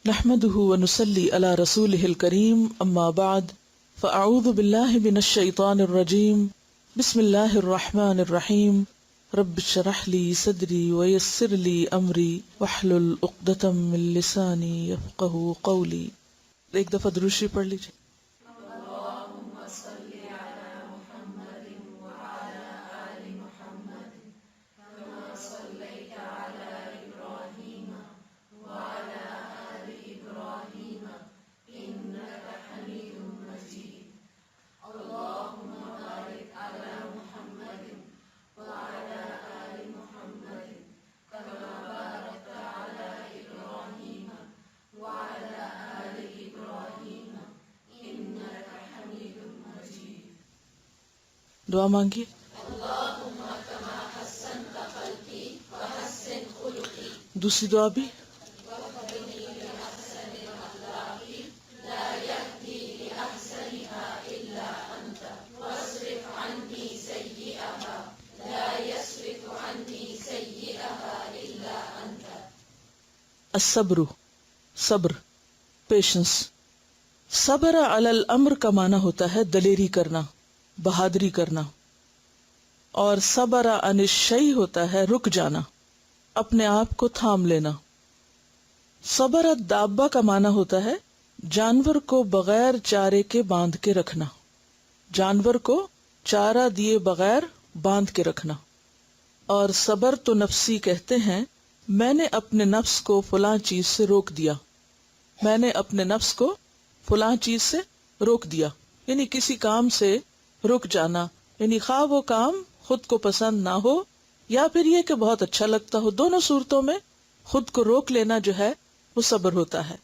نحمده ونصلي على رسوله الكريم اما بعد فاعوذ بالله من الشيطان الرجيم بسم الله الرحمن الرحيم رب اشرح لي صدري ويسر لي امري واحلل عقدة من لساني يفقهوا قولي. ایک دفعہ درود شریف پڑھ لیجیے. دعا مانگیے. دوسری دعا بھی الصبر، صبر، پیشنس. صبر علی الامر کا معنی ہوتا ہے دلیری کرنا، بہادری کرنا، اور صبر عن الشیء ہوتا ہے رک جانا، اپنے آپ کو تھام لینا. صبر الدابہ کا معنی ہوتا ہے جانور کو بغیر چارے کے باندھ کے رکھنا، جانور کو چارہ دیے بغیر باندھ کے رکھنا. اور صبر تو نفسی کہتے ہیں میں نے اپنے نفس کو فلاں چیز سے روک دیا، میں نے اپنے نفس کو فلاں چیز سے روک دیا، یعنی کسی کام سے رک جانا، یعنی خواہ وہ کام خود کو پسند نہ ہو یا پھر یہ کہ بہت اچھا لگتا ہو، دونوں صورتوں میں خود کو روک لینا جو ہے وہ صبر ہوتا ہے.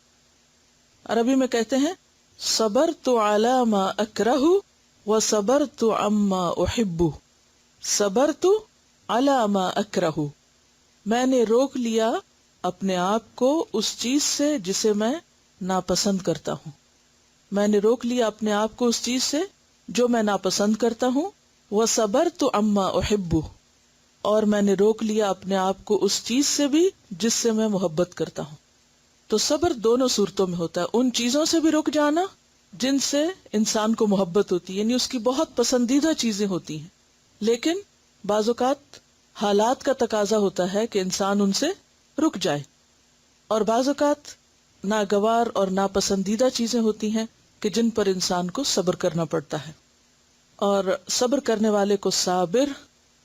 عربی میں کہتے ہیں صبرت علی ما اکرہ و صبرت عما احب. صبرت علی ما اکرہ، میں نے روک لیا اپنے آپ کو اس چیز سے جسے میں ناپسند کرتا ہوں، میں نے روک لیا اپنے آپ کو اس چیز سے جو میں ناپسند کرتا ہوں. وَصَبَرْتُ عَمَّا أُحِبُّ، اور میں نے روک لیا اپنے آپ کو اس چیز سے بھی جس سے میں محبت کرتا ہوں. تو صبر دونوں صورتوں میں ہوتا ہے، ان چیزوں سے بھی رک جانا جن سے انسان کو محبت ہوتی ہے، یعنی اس کی بہت پسندیدہ چیزیں ہوتی ہیں، لیکن بعض اوقات حالات کا تقاضا ہوتا ہے کہ انسان ان سے رک جائے، اور بعض اوقات ناگوار اور ناپسندیدہ چیزیں ہوتی ہیں کہ جن پر انسان کو صبر کرنا پڑتا ہے. اور صبر کرنے والے کو صابر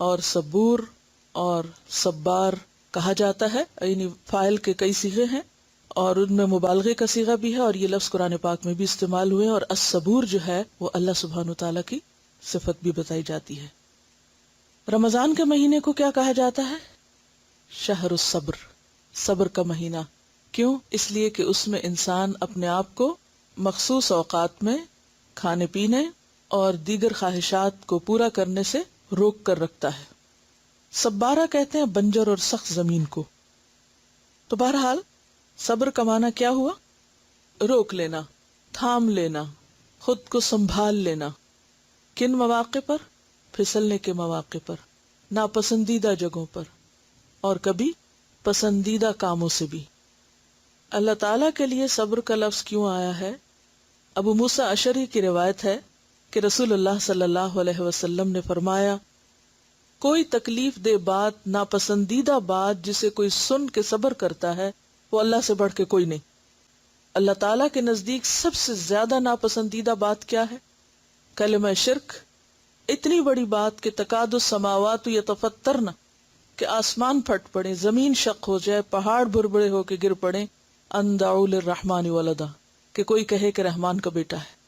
اور صبور اور صبار کہا جاتا ہے، یعنی فاعل کے کئی صیغے ہیں اور ان میں مبالغے کا صیغہ بھی ہے، اور یہ لفظ قرآن پاک میں بھی استعمال ہوئے ہیں. اور الصبور جو ہے وہ اللہ سبحانہ وتعالیٰ کی صفت بھی بتائی جاتی ہے. رمضان کے مہینے کو کیا کہا جاتا ہے؟ شہر الصبر، صبر کا مہینہ. کیوں؟ اس لیے کہ اس میں انسان اپنے آپ کو مخصوص اوقات میں کھانے پینے اور دیگر خواہشات کو پورا کرنے سے روک کر رکھتا ہے. صبارہ کہتے ہیں بنجر اور سخت زمین کو. تو بہرحال صبر کا معنی کیا ہوا؟ روک لینا، تھام لینا، خود کو سنبھال لینا. کن مواقع پر؟ پھسلنے کے مواقع پر، ناپسندیدہ جگہوں پر، اور کبھی پسندیدہ کاموں سے بھی. اللہ تعالیٰ کے لیے صبر کا لفظ کیوں آیا ہے؟ ابو موسیٰ اشعری کی روایت ہے کہ رسول اللہ صلی اللہ علیہ وسلم نے فرمایا کوئی تکلیف دہ بات، ناپسندیدہ بات جسے کوئی سن کے صبر کرتا ہے وہ اللہ سے بڑھ کے کوئی نہیں. اللہ تعالیٰ کے نزدیک سب سے زیادہ ناپسندیدہ بات کیا ہے؟ کلمہ شرک. اتنی بڑی بات کہ تکاد السماوات یتفطرن، کہ آسمان پھٹ پڑے، زمین شق ہو جائے، پہاڑ بربڑے ہو کے گر پڑے، ان دعوا للرحمن ولدا، کہ کوئی کہے کہ رحمان کا بیٹا ہے.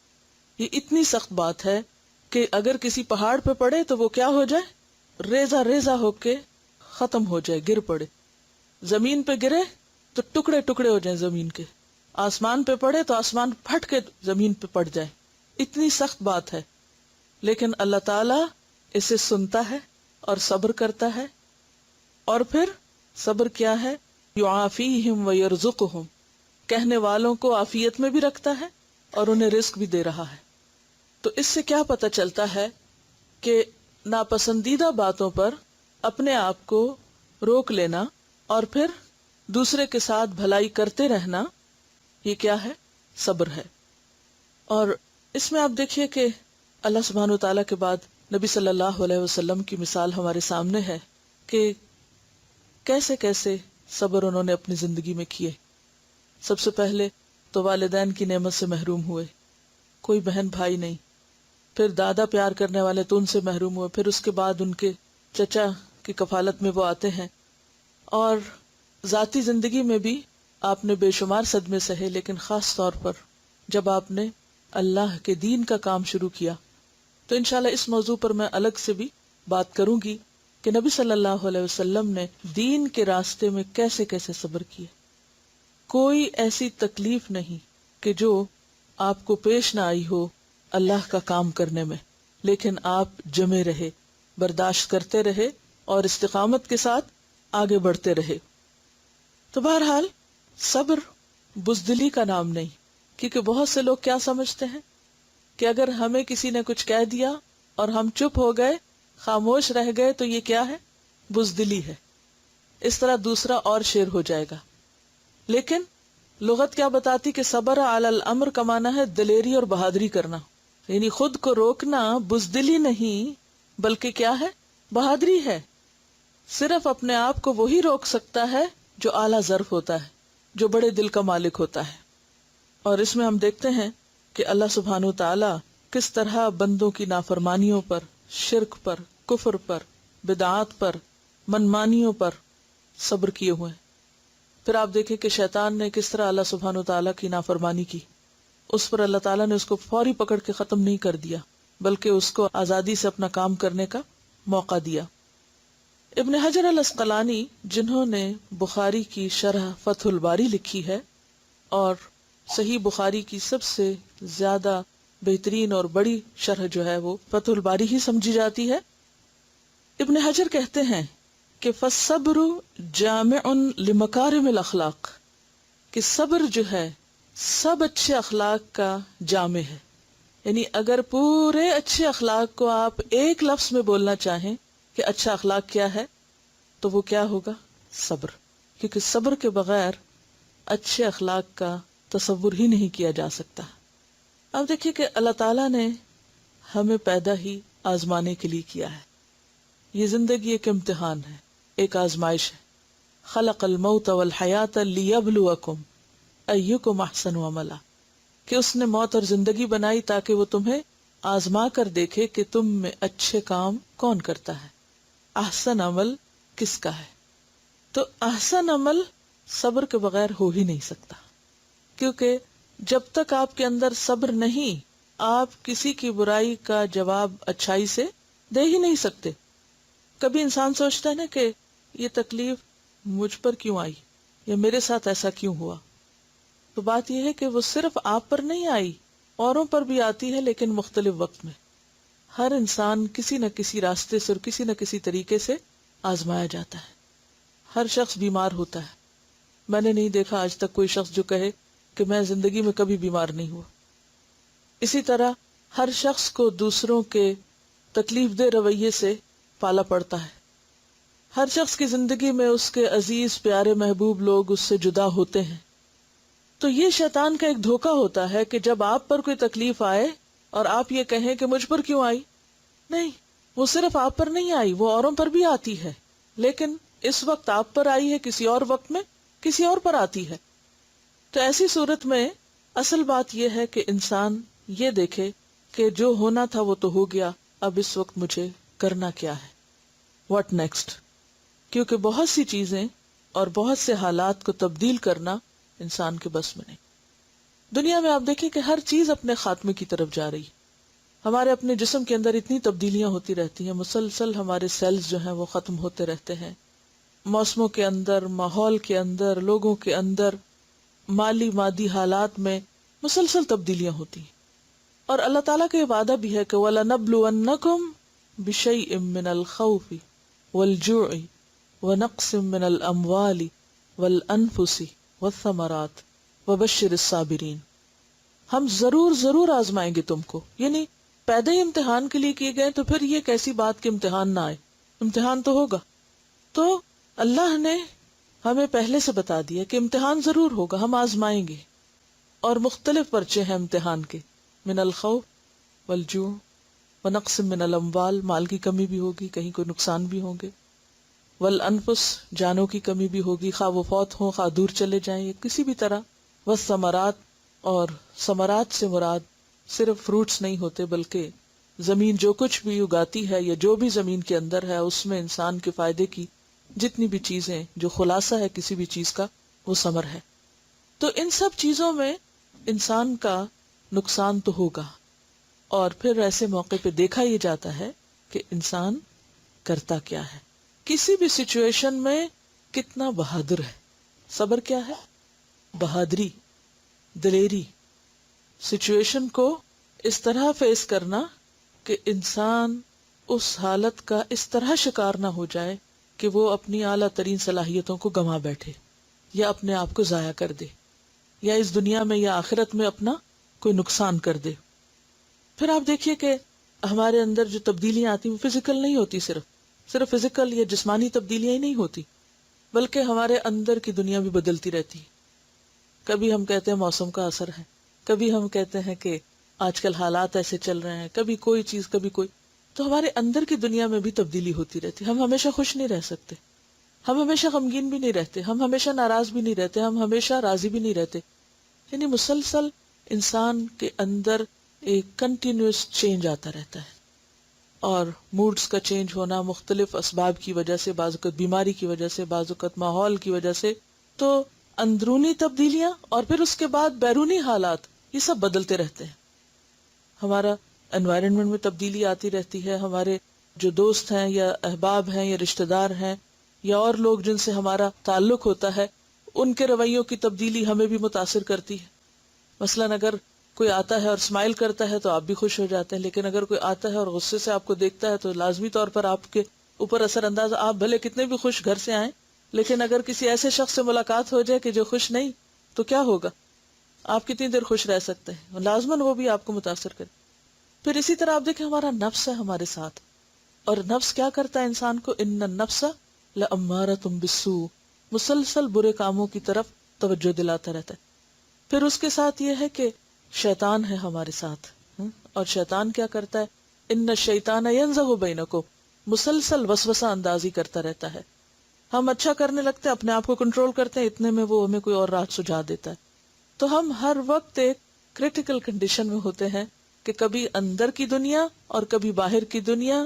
یہ اتنی سخت بات ہے کہ اگر کسی پہاڑ پہ پڑے تو وہ کیا ہو جائے؟ ریزہ ریزہ ہو کے ختم ہو جائے، گر پڑے. زمین پہ گرے تو ٹکڑے ٹکڑے ہو جائیں زمین کے، آسمان پہ پڑے تو آسمان پھٹ کے زمین پہ پڑ جائے. اتنی سخت بات ہے، لیکن اللہ تعالیٰ اسے سنتا ہے اور صبر کرتا ہے. اور پھر صبر کیا ہے؟ یعافیہم ویرزقہم، کہنے والوں کو عافیت میں بھی رکھتا ہے اور انہیں رزق بھی دے رہا ہے. تو اس سے کیا پتہ چلتا ہے کہ ناپسندیدہ باتوں پر اپنے آپ کو روک لینا اور پھر دوسرے کے ساتھ بھلائی کرتے رہنا یہ کیا ہے؟ صبر ہے۔ اور اس میں آپ دیکھیے کہ اللہ سبحانہ و تعالیٰ کے بعد نبی صلی اللہ علیہ وسلم کی مثال ہمارے سامنے ہے کہ کیسے کیسے صبر انہوں نے اپنی زندگی میں کیے۔ سب سے پہلے تو والدین کی نعمت سے محروم ہوئے، کوئی بہن بھائی نہیں، پھر دادا پیار کرنے والے تو ان سے محروم ہوئے، پھر اس کے بعد ان کے چچا کی کفالت میں وہ آتے ہیں، اور ذاتی زندگی میں بھی آپ نے بے شمار صدمے سہے، لیکن خاص طور پر جب آپ نے اللہ کے دین کا کام شروع کیا تو انشاءاللہ اس موضوع پر میں الگ سے بھی بات کروں گی کہ نبی صلی اللہ علیہ وسلم نے دین کے راستے میں کیسے کیسے صبر کیے۔ کوئی ایسی تکلیف نہیں کہ جو آپ کو پیش نہ آئی ہو اللہ کا کام کرنے میں، لیکن آپ جمے رہے، برداشت کرتے رہے اور استقامت کے ساتھ آگے بڑھتے رہے۔ تو بہرحال صبر بزدلی کا نام نہیں، کیونکہ بہت سے لوگ کیا سمجھتے ہیں کہ اگر ہمیں کسی نے کچھ کہہ دیا اور ہم چپ ہو گئے، خاموش رہ گئے، تو یہ کیا ہے؟ بزدلی ہے، اس طرح دوسرا اور شیر ہو جائے گا۔ لیکن لغت کیا بتاتی کہ صبر علی الامر کا معنی ہے دلیری اور بہادری کرنا، یعنی خود کو روکنا بزدلی نہیں بلکہ کیا ہے؟ بہادری ہے۔ صرف اپنے آپ کو وہی روک سکتا ہے جو اعلیٰ ظرف ہوتا ہے، جو بڑے دل کا مالک ہوتا ہے۔ اور اس میں ہم دیکھتے ہیں کہ اللہ سبحانہ تعالی کس طرح بندوں کی نافرمانیوں پر، شرک پر، کفر پر، بدعات پر، منمانیوں پر صبر کیے ہوئے ہیں۔ پھر آپ دیکھیں کہ شیطان نے کس طرح اللہ سبحانہ تعالیٰ کی نافرمانی کی، اس پر اللہ تعالیٰ نے اس کو فوری پکڑ کے ختم نہیں کر دیا، بلکہ اس کو آزادی سے اپنا کام کرنے کا موقع دیا۔ ابن حجر الاسقلانی، جنہوں نے بخاری کی شرح فتح الباری لکھی ہے اور صحیح بخاری کی سب سے زیادہ بہترین اور بڑی شرح جو ہے وہ فتح الباری ہی سمجھی جاتی ہے، ابن حجر کہتے ہیں کہ فَالصَّبْرُ جَامِعٌ لِمَكَارِمِ الْأَخْلَاقِ، کہ صبر جو ہے سب اچھے اخلاق کا جامع ہے۔ یعنی اگر پورے اچھے اخلاق کو آپ ایک لفظ میں بولنا چاہیں کہ اچھا اخلاق کیا ہے، تو وہ کیا ہوگا؟ صبر۔ کیونکہ صبر کے بغیر اچھے اخلاق کا تصور ہی نہیں کیا جا سکتا۔ اب دیکھیے کہ اللہ تعالیٰ نے ہمیں پیدا ہی آزمانے کے لیے کیا ہے۔ یہ زندگی ایک امتحان ہے، ایک آزمائش ہے۔ خلق الموت والحیات لیبلوکم ایکم احسن عملا، کہ اس نے موت اور زندگی بنائی تاکہ وہ تمہیں آزما کر دیکھے کہ تم میں اچھے کام کون کرتا ہے، احسن عمل کس کا ہے۔ تو احسن عمل صبر کے بغیر ہو ہی نہیں سکتا، کیونکہ جب تک آپ کے اندر صبر نہیں، آپ کسی کی برائی کا جواب اچھائی سے دے ہی نہیں سکتے۔ کبھی انسان سوچتا ہے نا کہ یہ تکلیف مجھ پر کیوں آئی، یا میرے ساتھ ایسا کیوں ہوا، تو بات یہ ہے کہ وہ صرف آپ پر نہیں آئی، اوروں پر بھی آتی ہے، لیکن مختلف وقت میں۔ ہر انسان کسی نہ کسی راستے سے اور کسی نہ کسی طریقے سے آزمایا جاتا ہے۔ ہر شخص بیمار ہوتا ہے، میں نے نہیں دیکھا آج تک کوئی شخص جو کہے کہ میں زندگی میں کبھی بیمار نہیں ہوا۔ اسی طرح ہر شخص کو دوسروں کے تکلیف دہ رویے سے پالا پڑتا ہے۔ ہر شخص کی زندگی میں اس کے عزیز پیارے محبوب لوگ اس سے جدا ہوتے ہیں۔ تو یہ شیطان کا ایک دھوکہ ہوتا ہے کہ جب آپ پر کوئی تکلیف آئے اور آپ یہ کہیں کہ مجھ پر کیوں آئی، نہیں، وہ صرف آپ پر نہیں آئی، وہ اوروں پر بھی آتی ہے، لیکن اس وقت آپ پر آئی ہے، کسی اور وقت میں کسی اور پر آتی ہے۔ تو ایسی صورت میں اصل بات یہ ہے کہ انسان یہ دیکھے کہ جو ہونا تھا وہ تو ہو گیا، اب اس وقت مجھے کرنا کیا ہے، واٹ نیکسٹ۔ کیونکہ بہت سی چیزیں اور بہت سے حالات کو تبدیل کرنا انسان کے بس میں نہیں۔ دنیا میں آپ دیکھیں کہ ہر چیز اپنے خاتمے کی طرف جا رہی ہے۔ ہمارے اپنے جسم کے اندر اتنی تبدیلیاں ہوتی رہتی ہیں، مسلسل ہمارے سیلز جو ہیں وہ ختم ہوتے رہتے ہیں، موسموں کے اندر، ماحول کے اندر، لوگوں کے اندر، مالی مادی حالات میں مسلسل تبدیلیاں ہوتی ہیں۔ اور اللہ تعالیٰ کا یہ وعدہ بھی ہے کہ وَلَنَبْلُوَنَّكُمْ بِشَيْءٍ مِّنَ الْخَوْفِ وَالْجُوعِ وَنَقْصٍ مِّنَ الْأَمْوَالِ وَالْأَنفُسِ وَالثَّمَرَاتِ وَبَشِّرِ الصَّابِرِينَ۔ ہم ضرور آزمائیں گے تم کو، یعنی پیدا ہی امتحان کے لیے کیے گئے، تو پھر یہ کیسی بات کہ امتحان نہ آئے، امتحان تو ہوگا۔ تو اللہ نے ہمیں پہلے سے بتا دیا کہ امتحان ضرور ہوگا، ہم آزمائیں گے۔ اور مختلف پرچے ہیں امتحان کے، من الخوف والجوع ونقص من الاموال، مال کی کمی بھی ہوگی، کہیں کوئی نقصان بھی ہوں گے، والانفس، جانوں کی کمی بھی ہوگی، خواہ وہ فوت ہوں خواہ دور چلے جائیں یا کسی بھی طرح، والثمرات، اور ثمرات سے مراد صرف فروٹس نہیں ہوتے بلکہ زمین جو کچھ بھی اگاتی ہے یا جو بھی زمین کے اندر ہے اس میں انسان کے فائدے کی جتنی بھی چیزیں، جو خلاصہ ہے کسی بھی چیز کا، وہ ثمر ہے۔ تو ان سب چیزوں میں انسان کا نقصان تو ہوگا، اور پھر ایسے موقع پہ دیکھا یہ جاتا ہے کہ انسان کرتا کیا ہے، کسی بھی سچویشن میں کتنا بہادر ہے۔ صبر کیا ہے؟ بہادری، دلیری، سچویشن کو اس طرح فیس کرنا کہ انسان اس حالت کا اس طرح شکار نہ ہو جائے کہ وہ اپنی اعلیٰ ترین صلاحیتوں کو گنوا بیٹھے یا اپنے آپ کو ضائع کر دے یا اس دنیا میں یا آخرت میں اپنا کوئی نقصان کر دے۔ پھر آپ دیکھیے کہ ہمارے اندر جو تبدیلیاں آتی ہیں وہ فزیکل نہیں ہوتی، صرف فزیکل یا جسمانی تبدیلیاں ہی نہیں ہوتی، بلکہ ہمارے اندر کی دنیا بھی بدلتی رہتی ہے۔ کبھی ہم کہتے ہیں موسم کا اثر ہے، کبھی ہم کہتے ہیں کہ آج کل حالات ایسے چل رہے ہیں، کبھی کوئی چیز کبھی کوئی، تو ہمارے اندر کی دنیا میں بھی تبدیلی ہوتی رہتی ہے۔ ہم ہمیشہ خوش نہیں رہ سکتے، ہم ہمیشہ غمگین بھی نہیں رہتے، ہم ہمیشہ ناراض بھی نہیں رہتے، ہم ہمیشہ راضی بھی نہیں رہتے، یعنی مسلسل انسان کے اندر ایک کنٹینیوس چینج آتا رہتا ہے، اور موڈز کا چینج ہونا مختلف اسباب کی وجہ سے، بعض اوقات بیماری کی وجہ سے، بعض اوقات ماحول کی وجہ سے، تو اندرونی تبدیلیاں اور پھر اس کے بعد بیرونی حالات، یہ سب بدلتے رہتے ہیں۔ ہمارا انوائرنمنٹ میں تبدیلی آتی رہتی ہے، ہمارے جو دوست ہیں یا احباب ہیں یا رشتہ دار ہیں یا اور لوگ جن سے ہمارا تعلق ہوتا ہے، ان کے رویوں کی تبدیلی ہمیں بھی متاثر کرتی ہے۔ مثلاً اگر کوئی آتا ہے اور اسمائل کرتا ہے تو آپ بھی خوش ہو جاتے ہیں، لیکن اگر کوئی آتا ہے اور غصے سے آپ کو دیکھتا ہے تو لازمی طور پر آپ کے اوپر اثر انداز، آپ بھلے کتنے بھی خوش گھر سے آئیں، لیکن اگر کسی ایسے شخص سے ملاقات ہو جائے کہ جو خوش نہیں، تو کیا ہوگا؟ آپ کتنی دیر خوش رہ سکتے ہیں؟ لازماً وہ بھی آپ کو متاثر کرے۔ پھر اسی طرح آپ دیکھیں ہمارا نفس ہے ہمارے ساتھ، اور نفس کیا کرتا ہے انسان کو؟ ان النفس لامارۃ بالسوء، مسلسل برے کاموں کی طرف توجہ دلاتا رہتا ہے۔ پھر اس کے ساتھ یہ ہے کہ شیطان ہے ہمارے ساتھ، اور شیطان کیا کرتا ہے؟ ان الشیطان ینزغ بینکم، مسلسل وسوسہ اندازی کرتا رہتا ہے۔ ہم اچھا کرنے لگتے ہیں، اپنے آپ کو کنٹرول کرتے ہیں، اتنے میں وہ ہمیں کوئی اور راہ سجھا دیتا ہے۔ تو ہم ہر وقت ایک کریٹیکل کنڈیشن میں ہوتے ہیں کہ کبھی اندر کی دنیا اور کبھی باہر کی دنیا،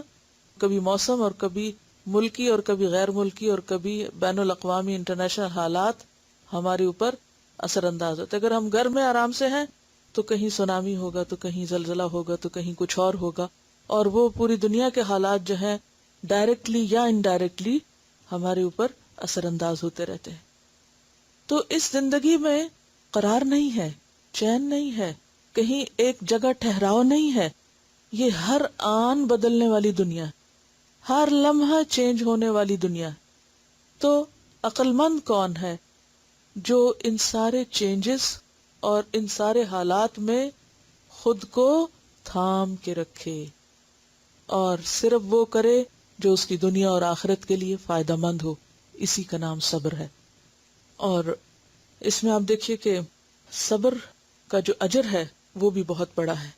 کبھی موسم اور کبھی ملکی اور کبھی غیر ملکی اور کبھی بین الاقوامی انٹرنیشنل حالات ہمارے اوپر اثر انداز ہوتے ہیں۔ اگر ہم گھر میں آرام سے ہیں تو کہیں سونامی ہوگا، تو کہیں زلزلہ ہوگا، تو کہیں کچھ اور ہوگا، اور وہ پوری دنیا کے حالات جو ہیں ڈائریکٹلی یا انڈائریکٹلی ہمارے اوپر اثر انداز ہوتے رہتے ہیں۔ تو اس زندگی میں قرار نہیں ہے، چین نہیں ہے، کہیں ایک جگہ ٹھہراؤ نہیں ہے، یہ ہر آن بدلنے والی دنیا، ہر لمحہ چینج ہونے والی دنیا۔ تو عقل مند کون ہے؟ جو ان سارے چینجز اور ان سارے حالات میں خود کو تھام کے رکھے اور صرف وہ کرے جو اس کی دنیا اور آخرت کے لیے فائدہ مند ہو، اسی کا نام صبر ہے۔ اور اس میں آپ دیکھیے کہ صبر کا جو اجر ہے وہ بھی بہت بڑا ہے۔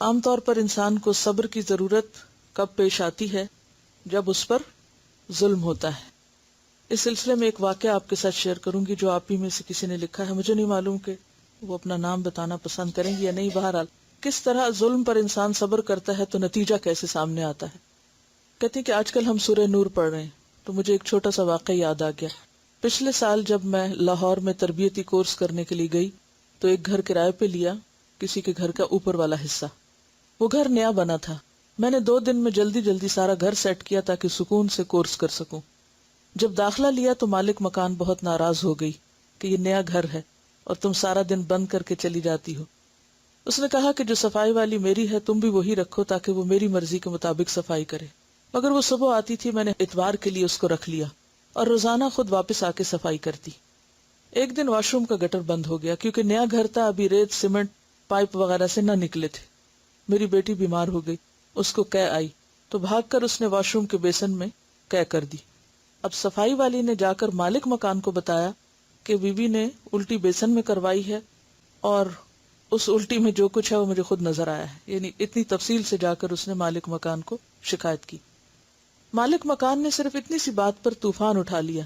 عام طور پر انسان کو صبر کی ضرورت کب پیش آتی ہے؟ جب اس پر ظلم ہوتا ہے۔ اس سلسلے میں ایک واقعہ آپ کے ساتھ شیئر کروں گی جو آپ ہی میں سے کسی نے لکھا ہے، مجھے نہیں معلوم کہ وہ اپنا نام بتانا پسند کریں گے یا نہیں، بہرحال کس طرح ظلم پر انسان صبر کرتا ہے تو نتیجہ کیسے سامنے آتا ہے۔ کہتے ہیں کہ آج کل ہم سورہ نور پڑھ رہے ہیں تو مجھے ایک چھوٹا سا واقعہ یاد آ گیا۔ پچھلے سال جب میں لاہور میں تربیتی کورس کرنے کے لیے گئی تو ایک گھر کرائے پہ لیا، کسی کے گھر کا اوپر والا حصہ۔ وہ گھر نیا بنا تھا، میں نے 2 دن میں جلدی سارا گھر سیٹ کیا تاکہ سکون سے کورس کر سکوں۔ جب داخلہ لیا تو مالک مکان بہت ناراض ہو گئی کہ یہ نیا گھر ہے اور تم سارا دن بند کر کے چلی جاتی ہو۔ اس نے کہا کہ جو صفائی والی میری ہے تم بھی وہی رکھو تاکہ وہ میری مرضی کے مطابق صفائی کرے۔ مگر وہ صبح آتی تھی، میں نے اتوار کے لیے اس کو رکھ لیا اور روزانہ خود واپس آ کے صفائی کرتی۔ ایک دن واش روم کا گٹر بند ہو گیا کیونکہ نیا گھر تھا، ابھی ریت سیمنٹ پائپ وغیرہ سے نہ نکلے تھے۔ میری بیٹی بیمار ہو گئی، اس کو قے آئی تو بھاگ کر اس نے واش روم کے بیسن میں قے کر دی۔ اب صفائی والی نے جا کر مالک مکان کو بتایا کہ بی بی نے الٹی بیسن میں کروائی ہے اور اس الٹی میں جو کچھ ہے وہ مجھے خود نظر آیا ہے. یعنی اتنی تفصیل سے جا کر اس نے مالک مکان کو شکایت کی. مالک مکان نے صرف اتنی سی بات پر طوفان اٹھا لیا.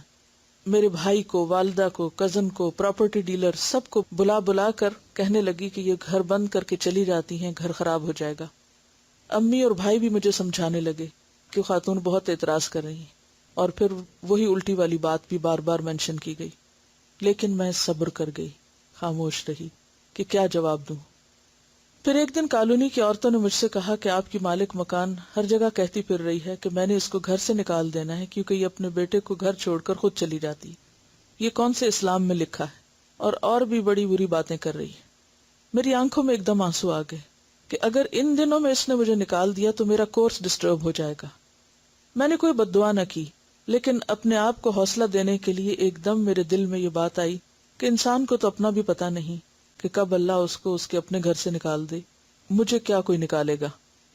میرے بھائی کو، والدہ کو، کزن کو، پراپرٹی ڈیلر سب کو بلا کر کہنے لگی کہ یہ گھر بند کر کے چلی جاتی ہیں، گھر خراب ہو جائے گا. امی اور بھائی بھی مجھے سمجھانے لگے کہ خاتون بہت اعتراض کر رہی ہیں، اور پھر وہی الٹی والی بات بھی بار بار مینشن کی گئی. لیکن میں صبر کر گئی، خاموش رہی کہ کیا جواب دوں. پھر ایک دن کالونی کی عورتوں نے مجھ سے کہا کہ آپ کی مالک مکان ہر جگہ کہتی پھر رہی ہے کہ میں نے اس کو گھر سے نکال دینا ہے کیونکہ یہ اپنے بیٹے کو گھر چھوڑ کر خود چلی جاتی. یہ کون سے اسلام میں لکھا ہے؟ اور بھی بڑی بری باتیں کر رہی ہے. میری آنکھوں میں ایک دم آنسو آ گئے کہ اگر ان دنوں میں اس نے مجھے نکال دیا تو میرا کورس ڈسٹرب ہو جائے گا. میں نے کوئی بد دعا نہ کی، لیکن اپنے آپ کو حوصلہ دینے کے لیے ایک دم میرے دل میں یہ بات آئی کہ انسان کو تو اپنا بھی پتا نہیں کہ کب اللہ اس کو اس کے اپنے گھر سے نکال دے. مجھے کیا کوئی نکالے گا؟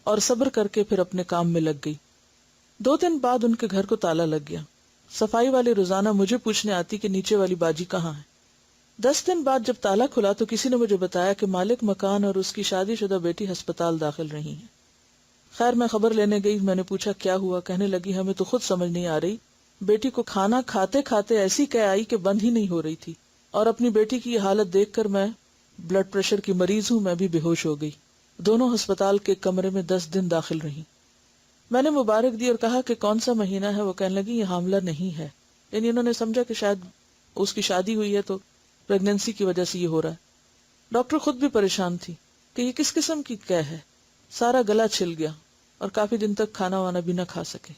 اور صبر کر کے پھر اپنے کام میں لگ گئی. 2 دن بعد ان کے گھر کو تالا لگ گیا. صفائی والے روزانہ مجھے پوچھنے آتی کہ نیچے والی باجی کہاں ہے. 10 دن بعد جب تالا کھلا تو کسی نے مجھے بتایا کہ مالک مکان اور اس کی شادی شدہ بیٹی ہسپتال داخل رہی ہیں. خیر میں خبر لینے گئی. میں نے پوچھا کیا ہوا؟ کہنے لگی ہمیں تو خود سمجھ نہیں آ رہی، بیٹی کو کھانا کھاتے کھاتے ایسی کہہ آئی کہ بند ہی نہیں ہو رہی تھی، اور اپنی بیٹی کی یہ حالت دیکھ کر میں بلڈ پریشر کی مریض ہوں، میں بھی بے ہوش ہو گئی. دونوں ہسپتال کے کمرے میں 10 دن داخل رہی. میں نے مبارک دی اور کہا کہ کون سا مہینہ ہے؟ وہ کہنے لگی یہ حاملہ نہیں ہے. یعنی انہوں نے سمجھا کہ شاید اس کی شادی ہوئی ہے تو پریگننسی کی وجہ سے یہ ہو رہا ہے. ڈاکٹر خود بھی پریشان تھی کہ یہ کس قسم کی قے ہے. سارا گلا چھل گیا اور کافی دن تک کھانا وانا بھی نہ کھا سکے.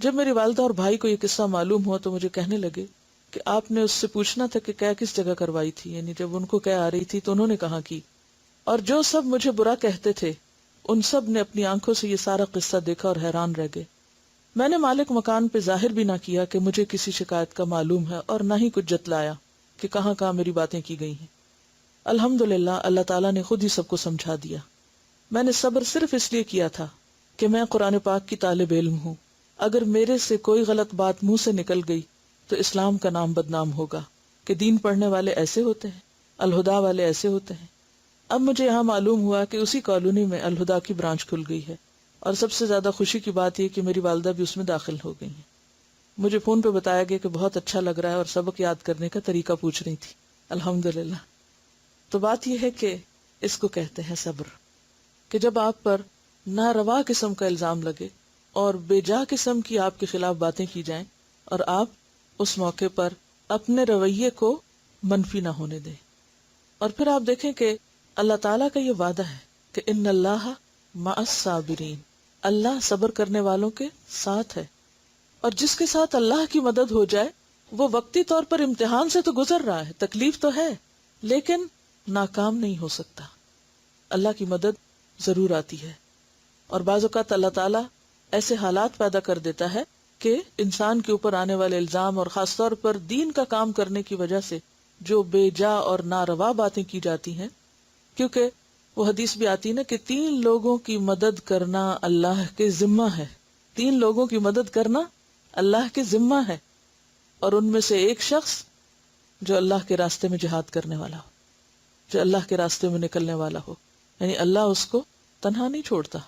جب میری والدہ اور بھائی کو یہ قصہ معلوم ہوا تو مجھے کہنے لگے کہ آپ نے اس سے پوچھنا تھا کہ قے کس جگہ کروائی تھی. یعنی جب ان کو قے آ رہی تھی تو انہوں نے کہاں کی. اور جو سب مجھے برا کہتے تھے ان سب نے اپنی آنکھوں سے یہ سارا قصہ دیکھا اور حیران رہ گئے. میں نے مالک مکان پہ ظاہر بھی نہ کیا کہ مجھے کسی شکایت کا معلوم ہے، اور نہ ہی کچھ جتلایا کہ کہاں کہاں میری باتیں کی گئی ہیں. الحمدللہ اللہ تعالیٰ نے خود ہی سب کو سمجھا دیا. میں نے صبر صرف اس لیے کیا تھا کہ میں قرآن پاک کی طالب علم ہوں. اگر میرے سے کوئی غلط بات منہ سے نکل گئی تو اسلام کا نام بدنام ہوگا کہ دین پڑھنے والے ایسے ہوتے ہیں، الہدا والے ایسے ہوتے ہیں. اب مجھے یہاں معلوم ہوا کہ اسی کالونی میں الہدا کی برانچ کھل گئی ہے، اور سب سے زیادہ خوشی کی بات یہ کہ میری والدہ بھی اس میں داخل ہو گئی ہیں. مجھے فون پہ بتایا گیا کہ بہت اچھا لگ رہا ہے، اور سبق یاد کرنے کا طریقہ پوچھ رہی تھی. الحمدللہ. تو بات یہ ہے کہ اس کو کہتے ہیں صبر، کہ جب آپ پر ناروا قسم کا الزام لگے اور بے جا قسم کی آپ کے خلاف باتیں کی جائیں، اور آپ اس موقع پر اپنے رویے کو منفی نہ ہونے دیں. اور پھر آپ دیکھیں کہ اللہ تعالیٰ کا یہ وعدہ ہے کہ ان اللہ مع الصابرین، اللہ صبر کرنے والوں کے ساتھ ہے. اور جس کے ساتھ اللہ کی مدد ہو جائے وہ وقتی طور پر امتحان سے تو گزر رہا ہے، تکلیف تو ہے، لیکن ناکام نہیں ہو سکتا. اللہ کی مدد ضرور آتی ہے. اور بعض اوقات اللہ تعالیٰ ایسے حالات پیدا کر دیتا ہے کہ انسان کے اوپر آنے والے الزام، اور خاص طور پر دین کا کام کرنے کی وجہ سے جو بے جا اور ناروا باتیں کی جاتی ہیں، کیونکہ وہ حدیث بھی آتی ہے نا کہ 3 لوگوں کی مدد کرنا اللہ کے ذمہ ہے. 3 لوگوں کی مدد کرنا اللہ کے ذمہ ہے، اور ان میں سے ایک شخص جو اللہ کے راستے میں جہاد کرنے والا ہو، جو اللہ کے راستے میں نکلنے والا ہو. یعنی اللہ اس کو تنہا نہیں چھوڑتا،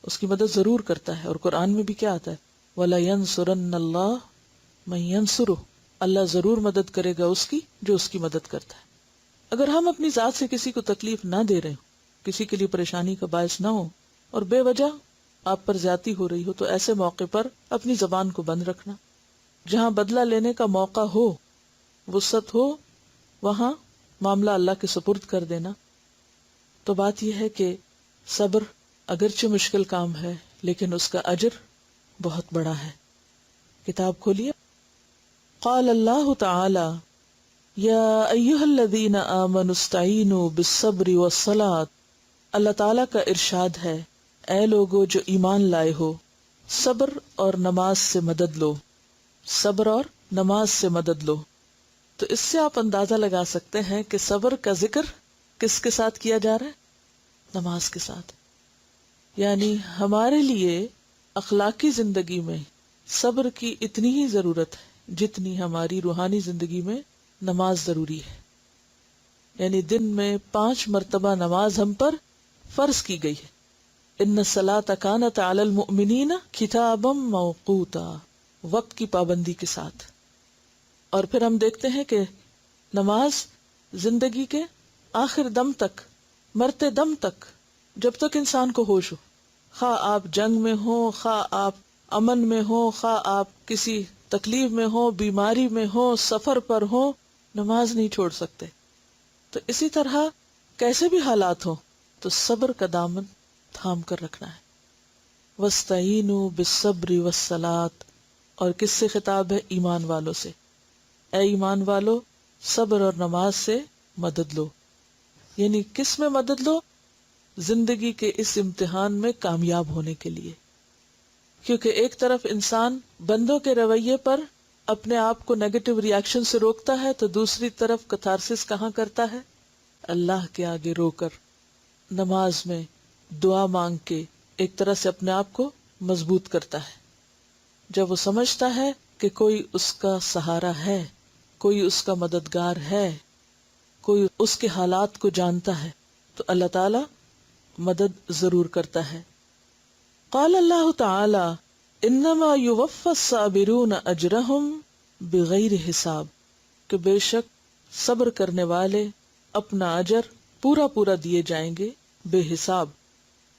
اس کی مدد ضرور کرتا ہے. اور قرآن میں بھی کیا آتا ہے؟ وَلَيَنْصُرَنَّ اللَّهُ مَن يَنْصُرُهُ، اللہ ضرور مدد کرے گا اس کی جو اس کی مدد کرتا ہے. اگر ہم اپنی ذات سے کسی کو تکلیف نہ دے رہے ہوں، کسی کے لیے پریشانی کا باعث نہ ہو، اور بے وجہ آپ پر زیادتی ہو رہی ہو، تو ایسے موقع پر اپنی زبان کو بند رکھنا. جہاں بدلہ لینے کا موقع ہو، وسعت ہو، وہاں معاملہ اللہ کے سپرد کر دینا. تو بات یہ ہے کہ صبر اگرچہ مشکل کام ہے لیکن اس کا اجر بہت بڑا ہے. کتاب کھولیے. قال اللہ تعالی یا ایھا الذین آمنوا استعینوا بالصبر والصلاۃ. اللہ تعالیٰ کا ارشاد ہے، اے لوگو جو ایمان لائے ہو، صبر اور نماز سے مدد لو. صبر اور نماز سے مدد لو. تو اس سے آپ اندازہ لگا سکتے ہیں کہ صبر کا ذکر کس کے ساتھ کیا جا رہا ہے؟ نماز کے ساتھ. یعنی ہمارے لیے اخلاقی زندگی میں صبر کی اتنی ہی ضرورت ہے جتنی ہماری روحانی زندگی میں نماز ضروری ہے. یعنی دن میں 5 مرتبہ نماز ہم پر فرض کی گئی ہے. ان الصلاۃ کانت علی المؤمنین کتابا موقوتا، وقت کی پابندی کے ساتھ. اور پھر ہم دیکھتے ہیں کہ نماز زندگی کے آخر دم تک، مرتے دم تک، جب تک انسان کو ہوش ہو، خواہ آپ جنگ میں ہو، خواہ آپ امن میں ہو، خواہ آپ کسی تکلیف میں ہو، بیماری میں ہو، سفر پر ہو، نماز نہیں چھوڑ سکتے. تو اسی طرح کیسے بھی حالات ہو تو صبر کا دامن تھام کر رکھنا ہے. وَاسْتَعِینُوا بِالصَّبْرِ وَالصَّلَاةِ، اور کس سے خطاب ہے؟ ایمان والوں سے. اے ایمان والو، صبر اور نماز سے مدد لو. یعنی کس میں مدد لو؟ زندگی کے اس امتحان میں کامیاب ہونے کے لیے. کیونکہ ایک طرف انسان بندوں کے رویے پر اپنے آپ کو نیگیٹو ری ایکشن سے روکتا ہے، تو دوسری طرف کتھارسس کہاں کرتا ہے؟ اللہ کے آگے رو کر، نماز میں دعا مانگ کے ایک طرح سے اپنے آپ کو مضبوط کرتا ہے. جب وہ سمجھتا ہے کہ کوئی اس کا سہارا ہے، کوئی اس کا مددگار ہے، کوئی اس کے حالات کو جانتا ہے، تو اللہ تعالی مدد ضرور کرتا ہے. قال اللہ تعالی انما یوفی الصابرون اجرہم بغیر حساب، کہ بے شک صبر کرنے والے اپنا اجر پورا پورا دیے جائیں گے بے حساب.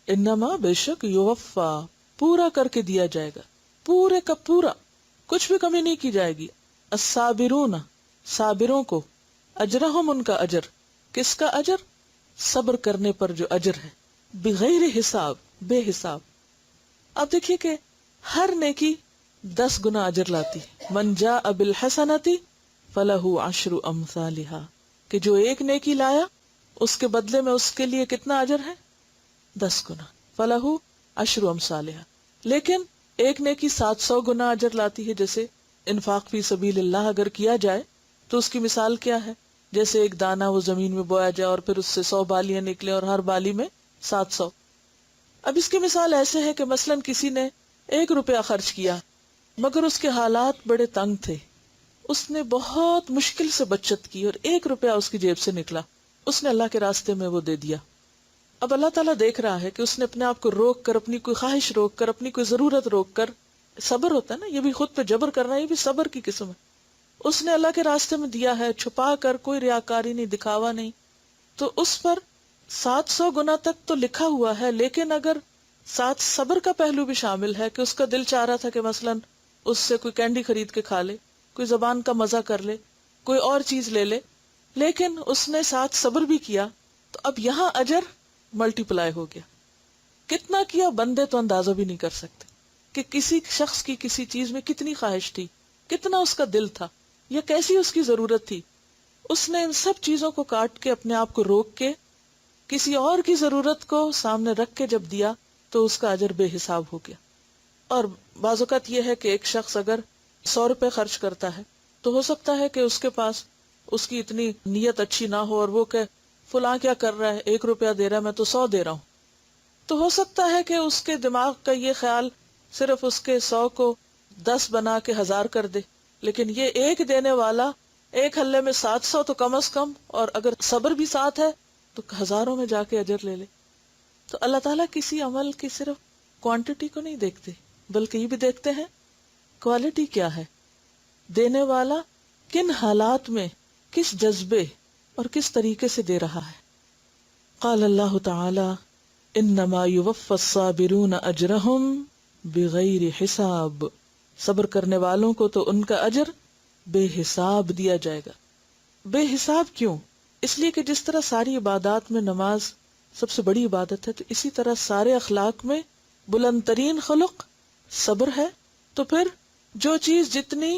انما بے شک یوفا پورا کر کے دیا جائے گا، پورے کا پورا، کچھ بھی کمی نہیں کی جائے گی. الصابرون صابروں کو، اجرہم ان کا اجر، کس کا اجر؟ صبر کرنے پر جو اجر ہے، بغیر حساب، بے حساب. اب دیکھیے کہ ہر نیکی 10 گنا اجر لاتی. من جاء بالحسنۃ فلہ 10 امثالھا، کہ جو ایک نیکی لایا اس کے بدلے میں اس کے لیے کتنا اجر ہے؟ 10 گنا. فلہ 10 امثالھا. لیکن ایک نیکی 700 گنا اجر لاتی ہے. جیسے انفاق فی سبیل اللہ اگر کیا جائے تو اس کی مثال کیا ہے؟ جیسے ایک دانہ وہ زمین میں بویا جائے اور پھر اس سے 100 بالیاں نکلے اور ہر بالی میں 700. اب اس کی مثال ایسے ہے کہ مثلا کسی نے 1 روپیہ خرچ کیا، مگر اس کے حالات بڑے تنگ تھے، اس نے بہت مشکل سے بچت کی اور 1 روپیہ اس کی جیب سے نکلا، اس نے اللہ کے راستے میں وہ دے دیا. اب اللہ تعالیٰ دیکھ رہا ہے کہ اس نے اپنے آپ کو روک کر، اپنی کوئی خواہش روک کر، اپنی کوئی ضرورت روک کر، صبر ہوتا ہے نا، یہ بھی خود پہ جبر کرنا، یہ بھی صبر کی قسم ہے. اس نے اللہ کے راستے میں دیا ہے، چھپا کر، کوئی ریاکاری نہیں، دکھاوا نہیں، تو اس پر 700 گنا تک تو لکھا ہوا ہے. لیکن اگر ساتھ صبر کا پہلو بھی شامل ہے کہ اس کا دل چاہ رہا تھا کہ مثلا اس سے کوئی کینڈی خرید کے کھا لے، کوئی زبان کا مزہ کر لے، کوئی اور چیز لے لے، لیکن اس نے ساتھ صبر بھی کیا، تو اب یہاں اجر ملٹی پلائی ہو گیا. کتنا کیا بندے تو اندازہ بھی نہیں کر سکتے کہ کسی شخص کی کسی چیز میں کتنی خواہش تھی، کتنا اس کا دل تھا، یا کیسی اس کی ضرورت تھی. اس نے ان سب چیزوں کو کاٹ کے، اپنے آپ کو روک کے، کسی اور کی ضرورت کو سامنے رکھ کے جب دیا تو اس کا اجر بے حساب ہو گیا. اور بعض اوقات یہ ہے کہ ایک شخص اگر 100 روپے خرچ کرتا ہے تو ہو سکتا ہے کہ اس کے پاس اس کی اتنی نیت اچھی نہ ہو اور وہ کہ فلاں کیا کر رہا ہے، 1 روپیہ دے رہا ہے، میں تو 100 دے رہا ہوں. تو ہو سکتا ہے کہ اس کے دماغ کا یہ خیال صرف اس کے 100 کو 10 بنا کے 1000 کر دے، لیکن یہ ایک دینے والا ایک حلے میں 700 تو کم از کم، اور اگر صبر بھی ساتھ ہے تو ہزاروں میں جا کے اجر لے لے. تو اللہ تعالیٰ کسی عمل کی صرف کوانٹٹی کو نہیں دیکھتے، بلکہ یہ بھی دیکھتے ہیں کوالٹی کیا ہے، دینے والا کن حالات میں، کس جذبے اور کس طریقے سے دے رہا ہے. قال اللہ تعالی انما یوفی الصابرون اجرہم بغیر حساب، صبر کرنے والوں کو تو ان کا اجر بے حساب دیا جائے گا. بے حساب کیوں؟ اس لیے کہ جس طرح ساری عبادات میں نماز سب سے بڑی عبادت ہے، تو اسی طرح سارے اخلاق میں بلند ترین خلق صبر ہے. تو پھر جو چیز جتنی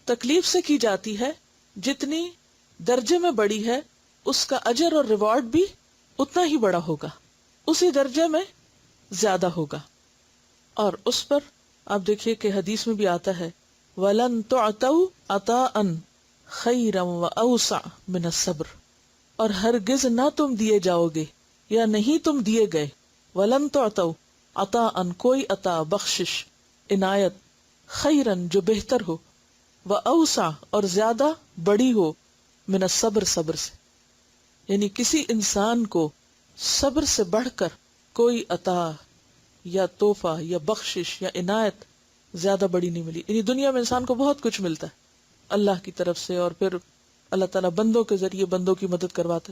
تکلیف سے کی جاتی ہے، جتنی درجے میں بڑی ہے، اس کا اجر اور ریوارڈ بھی اتنا ہی بڑا ہوگا، اسی درجے میں زیادہ ہوگا. اور اس پر آپ دیکھیے کہ حدیث میں بھی آتا ہے وَلَن تُعْتَوْا عَطَاءً خَيْرًا وَأَوْسَعَ مِنَ الصَّبْرِ، اور ہرگز نہ تم دیے جاؤ گے یا نہیں تم دیے گئے، وَلَن تُعْتَوْا عَطَاءً کوئی عطا، بخشش، عنایت، خیرن جو بہتر ہو، وَأَوْسَعَ اور زیادہ بڑی ہو، من الصبر صبر سے. یعنی کسی انسان کو صبر سے بڑھ کر کوئی عطا یا تحفہ یا بخشش یا عنایت زیادہ بڑی نہیں ملی. یعنی دنیا میں انسان کو بہت کچھ ملتا ہے اللہ کی طرف سے، اور پھر اللہ تعالیٰ بندوں کے ذریعے بندوں کی مدد کرواتے.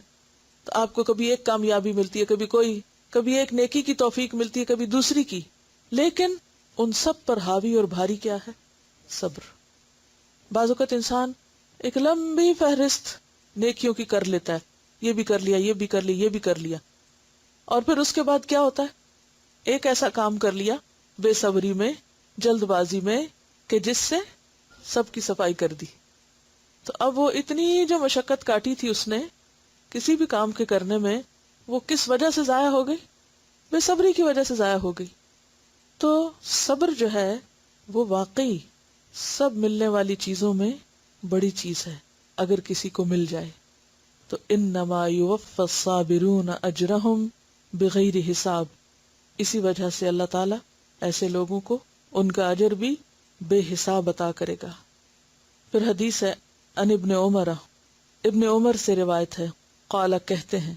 تو آپ کو کبھی ایک کامیابی ملتی ہے، کبھی ایک نیکی کی توفیق ملتی ہے، کبھی دوسری کی، لیکن ان سب پر حاوی اور بھاری کیا ہے؟ صبر. بعض اوقات انسان ایک لمبی فہرست نیکیوں کی کر لیتا ہے، یہ بھی کر لیا، یہ بھی کر لیا، یہ بھی کر لیا، اور پھر اس کے بعد کیا ہوتا ہے؟ ایک ایسا کام کر لیا بے صبری میں، جلد بازی میں، کہ جس سے سب کی صفائی کر دی. تو اب وہ اتنی جو مشقت کاٹی تھی اس نے کسی بھی کام کے کرنے میں، وہ کس وجہ سے ضائع ہو گئی؟ بے صبری کی وجہ سے ضائع ہو گئی. تو صبر جو ہے وہ واقعی سب ملنے والی چیزوں میں بڑی چیز ہے. اگر کسی کو مل جائے تو انما یوفی الصابرون اجرہم بغیر حساب. اسی وجہ سے اللہ تعالیٰ ایسے لوگوں کو ان کا اجر بھی بے حساب عطا کرے گا. پھر حدیث ہے ان ابن عمر سے روایت ہے، قال کہتے ہیں،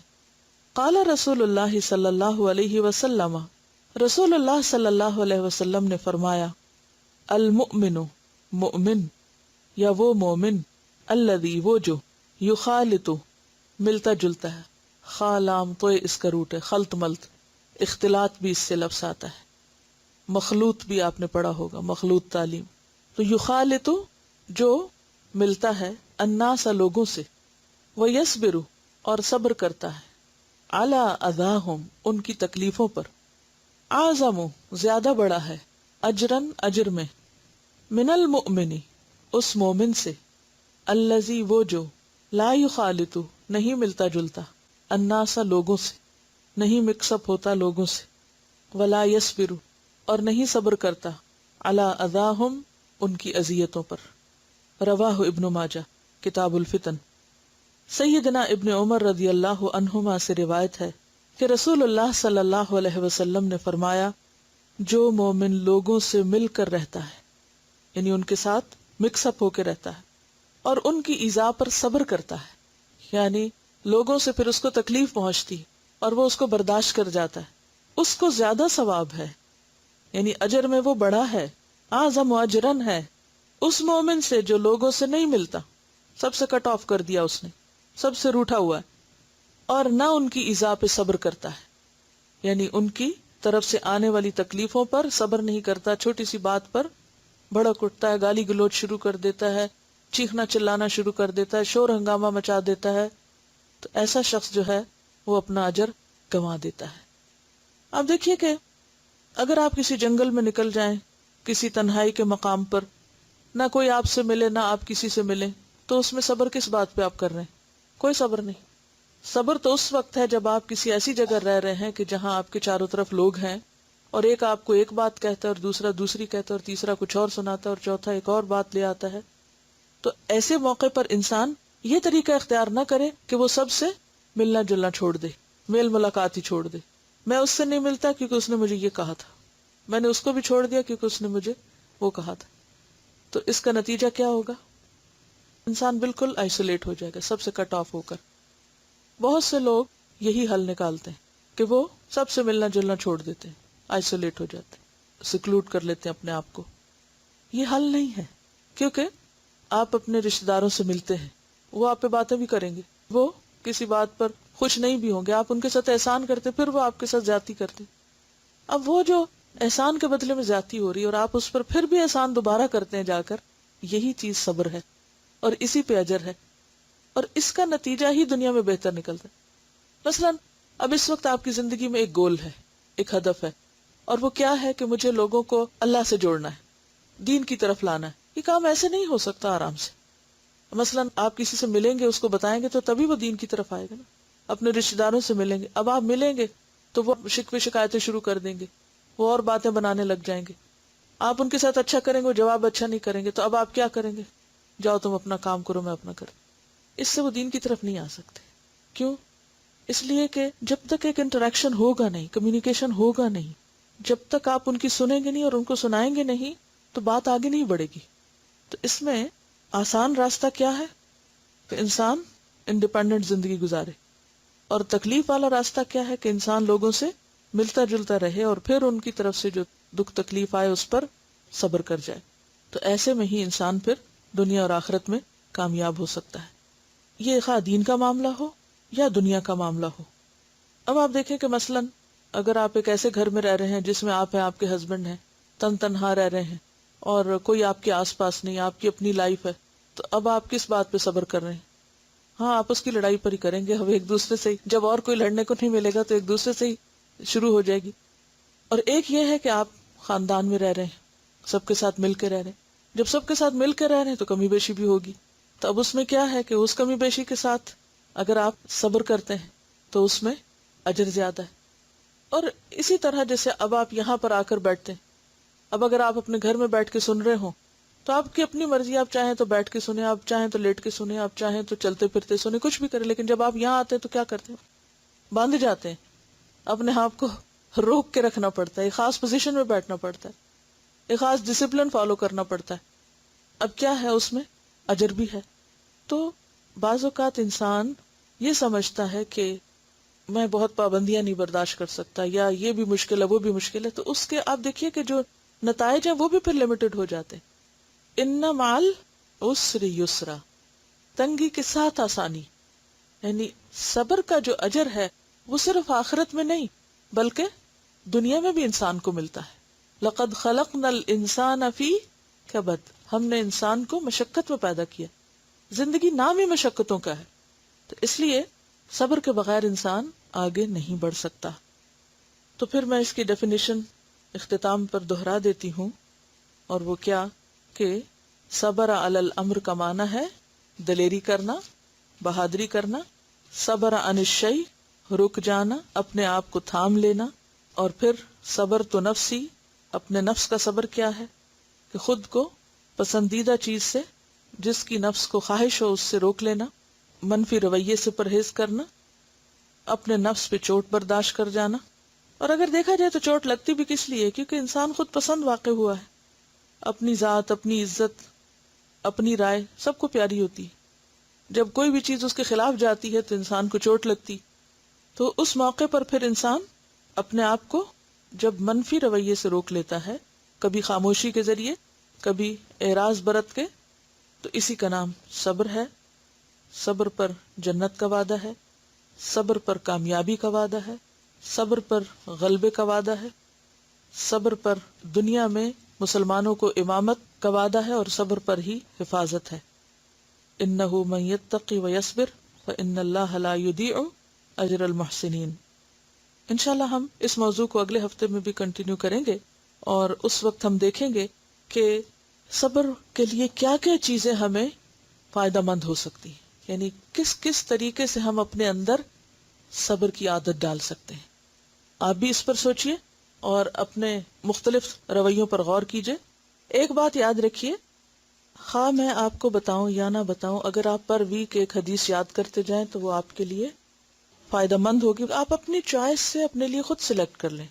قال رسول اللہ صلی اللہ علیہ وسلم، رسول اللہ صلی اللہ علیہ وسلم نے فرمایا، المؤمن مؤمن یا وہ مومن، الذی وہ جو، یخالط ملتا جلتا ہے، خالام تو اس کا روٹ ہے، خلط ملط، اختلاط بھی اس سے لفظ آتا ہے، مخلوط بھی آپ نے پڑھا ہوگا، مخلوط تعلیم. تو یخالط جو ملتا ہے الناس لوگوں سے، ویصبر اور صبر کرتا ہے، علی اذاہم ان کی تکلیفوں پر، اعظم زیادہ بڑا ہے، اجرن اجر میں، من المؤمن اس مومن سے، الذی وہ جو، لا یخالط نہیں ملتا جلتا، الناس لوگوں سے، نہیں مکس اپ ہوتا لوگوں سے، ولا یصبر اور نہیں صبر کرتا، علی اذاہم ان کی اذیتوں پر. رواہ ابن ماجہ کتاب الفتن. سیدنا ابن عمر رضی اللہ عنہما سے روایت ہے کہ رسول اللہ صلی اللہ علیہ وسلم نے فرمایا، جو مومن لوگوں سے مل کر رہتا ہے، یعنی ان کے ساتھ مکس اپ ہو کے رہتا ہے، اور ان کی ایذا پر صبر کرتا ہے، یعنی لوگوں سے پھر اس کو تکلیف پہنچتی اور وہ اس کو برداشت کر جاتا ہے، اس کو زیادہ ثواب ہے، یعنی اجر میں وہ بڑا ہے، اعظم اجرن ہے اس مومن سے جو لوگوں سے نہیں ملتا، سب سے کٹ آف کر دیا اس نے، سب سے روٹھا ہوا ہے، اور نہ ان کی ایذا پہ صبر کرتا ہے، یعنی ان کی طرف سے آنے والی تکلیفوں پر صبر نہیں کرتا، چھوٹی سی بات پر بھڑک اٹھتا ہے، گالی گلوچ شروع کر دیتا ہے، چیخنا چلانا شروع کر دیتا ہے، شور ہنگامہ مچا دیتا ہے. تو ایسا شخص جو ہے وہ اپنا اجر گنوا دیتا ہے. آپ دیکھیے کہ اگر آپ کسی جنگل میں نکل جائیں، کسی تنہائی کے مقام پر، نہ کوئی آپ سے ملے نہ آپ کسی سے ملیں، تو اس میں صبر کس بات پہ آپ کر رہے ہیں؟ کوئی صبر نہیں. صبر تو اس وقت ہے جب آپ کسی ایسی جگہ رہ رہے ہیں کہ جہاں آپ کے چاروں طرف لوگ ہیں، اور ایک آپ کو ایک بات کہتا ہے اور دوسرا دوسری کہتا ہے اور تیسرا کچھ اور سناتا ہے اور چوتھا ایک اور بات لے آتا ہے. تو ایسے موقع پر انسان یہ طریقہ اختیار نہ کرے کہ وہ سب سے ملنا جلنا چھوڑ دے، میل ملاقات ہی چھوڑ دے. میں اس سے نہیں ملتا کیونکہ اس نے مجھے یہ کہا تھا، میں نے اس کو بھی چھوڑ دیا کیونکہ اس نے مجھے وہ کہا تھا. تو اس کا نتیجہ کیا ہوگا؟ انسان بالکل آئسولیٹ ہو جائے گا، سب سے کٹ آف ہو کر. بہت سے لوگ یہی حل نکالتے ہیں کہ وہ سب سے ملنا جلنا چھوڑ دیتے ہیں، آئسولیٹ ہو جاتے ہیں، سیکلوڈ کر لیتے ہیں اپنے آپ کو. یہ حل نہیں ہے، کیونکہ آپ اپنے رشتہ داروں سے ملتے ہیں، وہ آپ پہ باتیں بھی کریں گے، وہ کسی بات پر خوش نہیں بھی ہوں گے، آپ ان کے ساتھ احسان کرتے پھر وہ آپ کے ساتھ زیادتی کرتے. اب وہ جو احسان کے بدلے میں زیادتی ہو رہی ہے اور آپ اس پر پھر بھی احسان دوبارہ کرتے ہیں جا کر، یہی چیز صبر ہے اور اسی پہ اجر ہے، اور اس کا نتیجہ ہی دنیا میں بہتر نکلتا ہے. مثلا اب اس وقت آپ کی زندگی میں ایک گول ہے، ایک ہدف ہے، اور وہ کیا ہے کہ مجھے لوگوں کو اللہ سے جوڑنا ہے، دین کی طرف لانا ہے. یہ کام ایسے نہیں ہو سکتا آرام سے. مثلا آپ کسی سے ملیں گے، اس کو بتائیں گے تو تبھی وہ دین کی طرف آئے گا نا. اپنے رشتہ داروں سے ملیں گے، اب آپ ملیں گے تو وہ شکوے شکایتیں شروع کر دیں گے، وہ اور باتیں بنانے لگ جائیں گے. آپ ان کے ساتھ اچھا کریں گے، وہ جواب اچھا نہیں کریں گے، تو اب آپ کیا کریں گے؟ جاؤ تم اپنا کام کرو، میں اپنا کروں. اس سے وہ دین کی طرف نہیں آ سکتے. کیوں؟ اس لیے کہ جب تک ایک انٹریکشن ہوگا نہیں، کمیونیکیشن ہوگا نہیں، جب تک آپ ان کی سنیں گے نہیں اور ان کو سنائیں گے نہیں، تو بات آگے نہیں بڑھے گی. تو اس میں آسان راستہ کیا ہے کہ انسان انڈیپینڈنٹ زندگی گزارے، اور تکلیف والا راستہ کیا ہے کہ انسان لوگوں سے ملتا جلتا رہے اور پھر ان کی طرف سے جو دکھ تکلیف آئے اس پر صبر کر جائے. تو ایسے میں ہی انسان پھر دنیا اور آخرت میں کامیاب ہو سکتا ہے. یہ خواہ دین کا معاملہ ہو یا دنیا کا معاملہ ہو. اب آپ دیکھیں کہ مثلاً اگر آپ ایک ایسے گھر میں رہ رہے ہیں جس میں آپ ہیں، آپ کے ہسبینڈ ہیں، تنہا رہ رہے ہیں اور کوئی آپ کے آس پاس نہیں، آپ کی اپنی لائف ہے، تو اب آپ کس بات پہ صبر کر رہے ہیں؟ ہاں، آپس کی لڑائی پر ہی کریں گے اب ایک دوسرے سے ہی. جب اور کوئی لڑنے کو نہیں ملے گا تو ایک دوسرے سے ہی شروع ہو جائے گی. اور ایک یہ ہے کہ آپ خاندان میں رہ رہے ہیں، سب کے ساتھ مل کے رہ رہے ہیں. جب سب کے ساتھ مل کے رہ رہے ہیں تو کمی بیشی بھی ہوگی. تو اب اس میں کیا ہے کہ اس کمی بیشی کے ساتھ اگر آپ صبر کرتے ہیں تو اس میں اجر زیادہ ہے. اور اسی طرح جیسے اب آپ یہاں پر آ کر بیٹھتے ہیں، اب اگر آپ اپنے گھر میں بیٹھ کے سن رہے ہوں تو آپ کی اپنی مرضی، آپ چاہیں تو بیٹھ کے سنیں، آپ چاہیں تو لیٹ کے سنیں، آپ چاہیں تو چلتے پھرتے سنیں، کچھ بھی کریں. لیکن جب آپ یہاں آتے ہیں تو کیا کرتے ہیں؟ باندھ جاتے ہیں، اپنے آپ کو روک کے رکھنا پڑتا ہے، ایک خاص پوزیشن میں بیٹھنا پڑتا ہے، ایک خاص ڈسپلن فالو کرنا پڑتا ہے. اب کیا ہے اس میں اجر بھی ہے. تو بعض اوقات انسان یہ سمجھتا ہے کہ میں بہت پابندیاں نہیں برداشت کر سکتا، یا یہ بھی مشکل ہے وہ بھی مشکل ہے، تو اس کے آپ دیکھیے کہ جو نتائج ہیں وہ بھی پھر لمیٹڈ ہو جاتے ہیں. ان مع العسر یسرا، تنگی کے ساتھ آسانی. یعنی صبر کا جو اجر ہے وہ صرف آخرت میں نہیں بلکہ دنیا میں بھی انسان کو ملتا ہے. لقد خلقنا الانسان فی کبد، ہم نے انسان کو مشقت میں پیدا کیا. زندگی نام ہی مشقتوں کا ہے، تو اس لیے صبر کے بغیر انسان آگے نہیں بڑھ سکتا. تو پھر میں اس کی ڈیفینیشن اختتام پر دہرا دیتی ہوں، اور وہ کیا کہ صبر علی الامر کا معنی ہے دلیری کرنا، بہادری کرنا. صبر عن الشیء، رک جانا، اپنے آپ کو تھام لینا. اور پھر صبر تو نفسی، اپنے نفس کا صبر کیا ہے کہ خود کو پسندیدہ چیز سے، جس کی نفس کو خواہش ہو، اس سے روک لینا. منفی رویے سے پرہیز کرنا، اپنے نفس پہ چوٹ برداشت کر جانا. اور اگر دیکھا جائے تو چوٹ لگتی بھی کس لیے؟ کیونکہ انسان خود پسند واقع ہوا ہے. اپنی ذات، اپنی عزت، اپنی رائے سب کو پیاری ہوتی. جب کوئی بھی چیز اس کے خلاف جاتی ہے تو انسان کو چوٹ لگتی. تو اس موقع پر پھر انسان اپنے آپ کو جب منفی رویے سے روک لیتا ہے، کبھی خاموشی کے ذریعے، کبھی اعراض برت کے، تو اسی کا نام صبر ہے. صبر پر جنت کا وعدہ ہے، صبر پر کامیابی کا وعدہ ہے، صبر پر غلبے کا وعدہ ہے، صبر پر دنیا میں مسلمانوں کو امامت کا وعدہ ہے، اور صبر پر ہی حفاظت ہے. انہ من یتقی ویصبر فان اللہ لا یضیع اجر المحسنین. انشاءاللہ ہم اس موضوع کو اگلے ہفتے میں بھی کنٹینیو کریں گے، اور اس وقت ہم دیکھیں گے کہ صبر کے لیے کیا کیا چیزیں ہمیں فائدہ مند ہو سکتی ہیں، یعنی کس کس طریقے سے ہم اپنے اندر صبر کی عادت ڈال سکتے ہیں. آپ بھی اس پر سوچئے اور اپنے مختلف رویوں پر غور کیجئے. ایک بات یاد رکھیے، خواہ میں آپ کو بتاؤں یا نہ بتاؤں، اگر آپ پر ویک ایک حدیث یاد کرتے جائیں تو وہ آپ کے لیے فائدہ مند ہوگی. آپ اپنی چوائس سے اپنے لیے خود سلیکٹ کر لیں،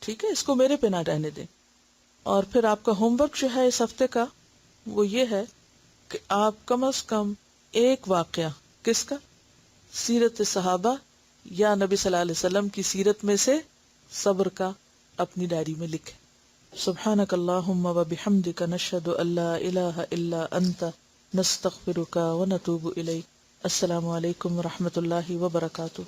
ٹھیک ہے، اس کو میرے پہ نہ رہنے دیں. اور پھر آپ کا ہوم ورک جو ہے اس ہفتے کا وہ یہ ہے کہ آپ کم از کم ایک واقعہ، کس کا؟ سیرت صحابہ یا نبی صلی اللہ علیہ وسلم کی سیرت میں سے صبر کا اپنی ڈائری میں لکھیں. سبحانک اللہم و بحمدک نشہد ان لا الہ الا انت نستغفرک و نتوب الیک. السلام علیکم و رحمۃ اللہ وبرکاتہ.